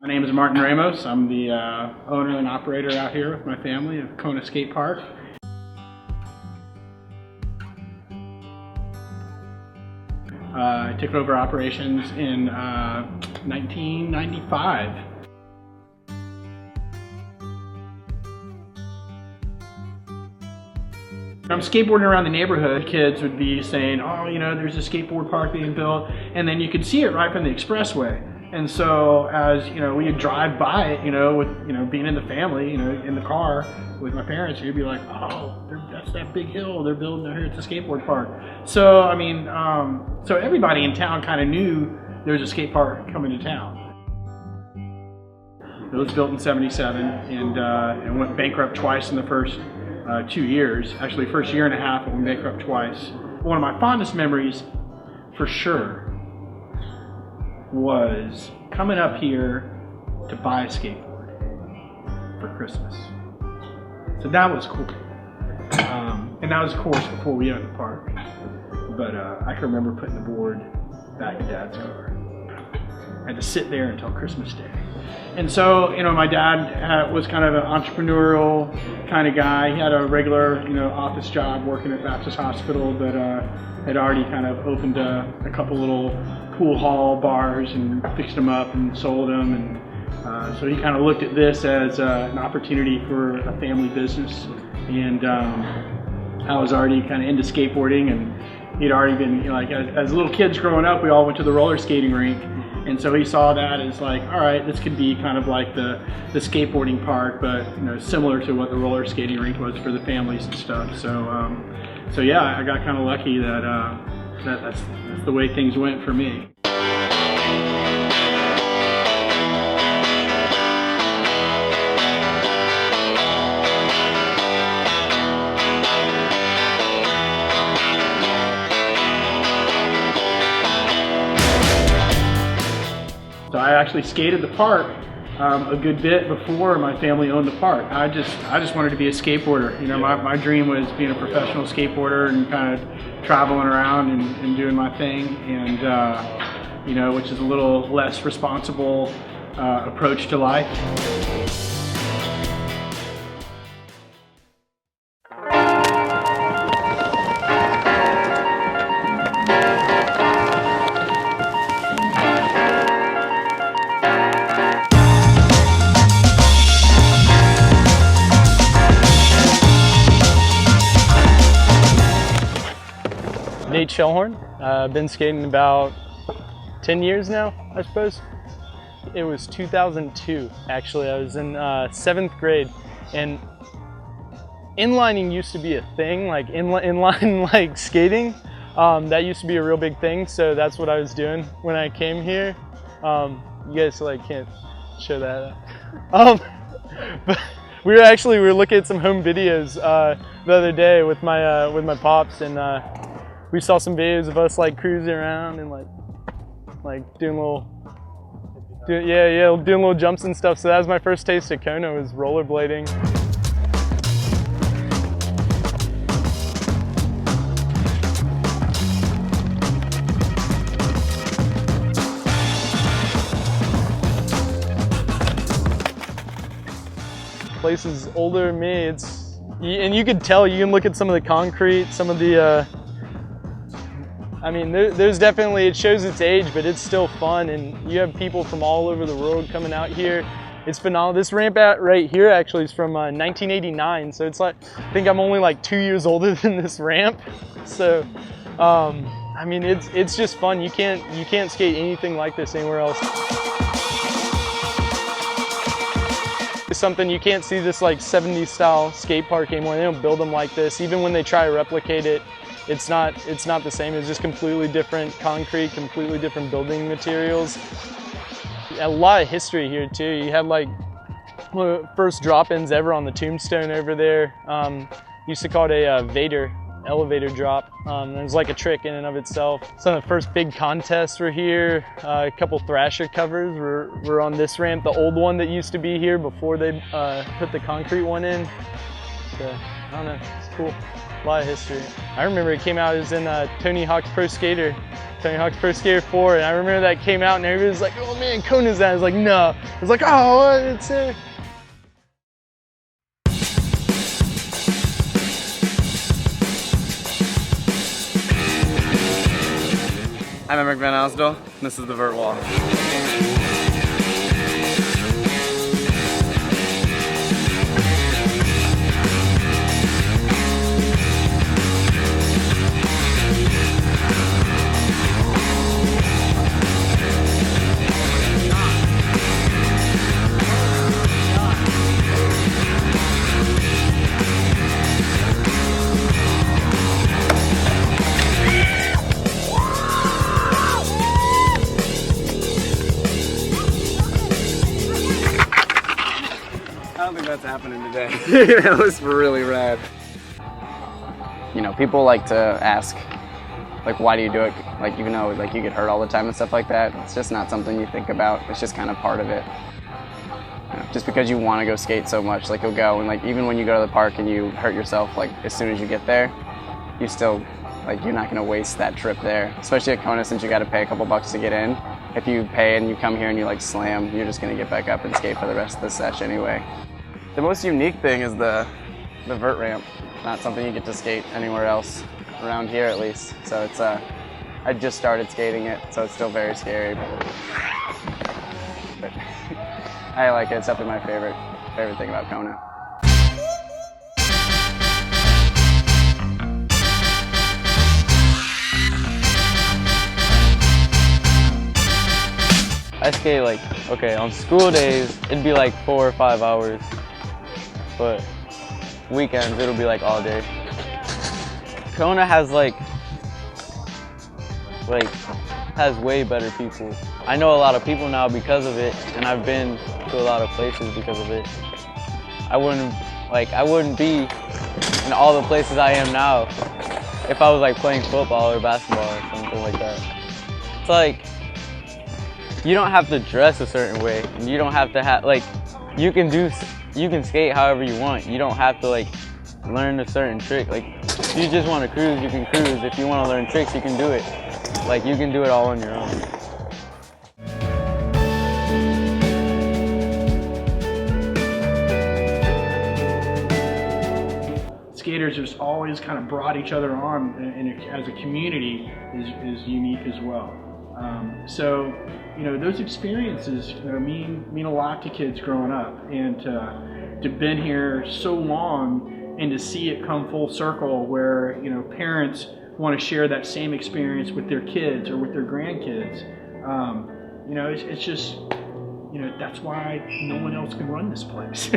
My name is Martin Ramos. I'm the owner and operator out here with my family of Kona Skate Park. I took over operations in 1995. I'm skateboarding around the neighborhood. Kids would be saying, oh, you know, there's a skateboard park being built, and then you could see it right from the expressway. And so as, you know, we would drive by it, you know, with, you know, being in the family, you know, in the car with my parents, you'd be like, oh, that's that big hill they're building here at the skateboard park. So, I mean, so everybody in town kind of knew there was a skate park coming to town. It was built in '77 and went bankrupt twice in the first 2 years. Actually, first year and a half, it went bankrupt twice. One of my fondest memories, for sure, was coming up here to buy a skateboard for Christmas. So that was cool. And that was, of course, before we owned the park. But I can remember putting the board back in Dad's car. I had to sit there until Christmas Day. And so, you know, my dad was kind of an entrepreneurial kind of guy. He had a regular, you know, office job working at Baptist Hospital, but had already kind of opened a couple little pool hall bars and fixed them up and sold them. And so he kind of looked at this as an opportunity for a family business. And I was already kind of into skateboarding, and he'd already been, you know, like as little kids growing up, we all went to the roller skating rink. And so he saw that as like, all right, this could be kind of like the skateboarding park, but, you know, similar to what the roller skating rink was for the families and stuff. So, so yeah, I got kind of lucky that, that's the way things went for me. So I actually skated the park a good bit before my family owned the park. I just wanted to be a skateboarder. You know, my dream was being a professional skateboarder and kind of traveling around and doing my thing, and you know, which is a little less responsible approach to life. Nate Shellhorn. I've been skating about 10 years now, I suppose. It was 2002, actually. I was in 7th grade, and inlining used to be a thing, like inline like skating. That used to be a real big thing, so that's what I was doing when I came here. You guys like can't show that. But we were looking at some home videos the other day with my pops, and we saw some videos of us like cruising around and like doing little jumps and stuff. So that was my first taste of Kona, was rollerblading. The place is older than me. And you could tell, you can look at some of the concrete, some of the I mean, there's definitely, it shows its age, but it's still fun, and you have people from all over the world coming out here. It's phenomenal. This ramp right here actually is from 1989, so it's like, I think I'm only like 2 years older than this ramp. So, I mean, it's just fun. You can't skate anything like this anywhere else. It's something, you can't see this like 70s style skate park anymore. They don't build them like this. Even when they try to replicate it, it's not the same. It's just completely different concrete, completely different building materials. A lot of history here too. You had like one of the first drop-ins ever on the tombstone over there. Used to call it a Vader elevator drop. It was like a trick in and of itself. Some of the first big contests were here. A couple Thrasher covers were on this ramp, the old one that used to be here before they put the concrete one in. So, I don't know, it's cool. A lot of history. I remember it came out, it was in Tony Hawk's Pro Skater Tony Hawk's Pro Skater 4, and I remember that came out and everybody was like, oh man, Kona's that. I was like, no. I was like, oh, what? It's there. I'm Emmerich Van Asdel. This is the vert wall. I don't think that's happening today. That was really rad. You know, people like to ask, like, why do you do it? Like, you know, like you get hurt all the time and stuff like that. It's just not something you think about. It's just kind of part of it. You know, just because you want to go skate so much, like you'll go and like even when you go to the park and you hurt yourself, like as soon as you get there, you still, like you're not going to waste that trip there. Especially at Kona, since you got to pay a couple bucks to get in. If you pay and you come here and you like slam, you're just going to get back up and skate for the rest of the session anyway. The most unique thing is the vert ramp. Not something you get to skate anywhere else, around here at least. So it's I just started skating it, so it's still very scary. But I like it. It's definitely my favorite thing about Kona. I skate like, okay, on school days, it'd be like 4 or 5 hours, but weekends, it'll be like all day. Kona has has way better people. I know a lot of people now because of it, and I've been to a lot of places because of it. I wouldn't be in all the places I am now if I was like playing football or basketball or something like that. It's like, you don't have to dress a certain way. You don't have to have, like, you can skate however you want. You don't have to like learn a certain trick. Like, if you just want to cruise, you can cruise. If you want to learn tricks, you can do it. Like, you can do it all on your own. Skaters just always kind of brought each other on, and as a community is unique as well. So, you know, those experiences, you know, mean a lot to kids growing up, and to been here so long and to see it come full circle where, you know, parents want to share that same experience with their kids or with their grandkids. You know, it's just, you know, that's why no one else can run this place.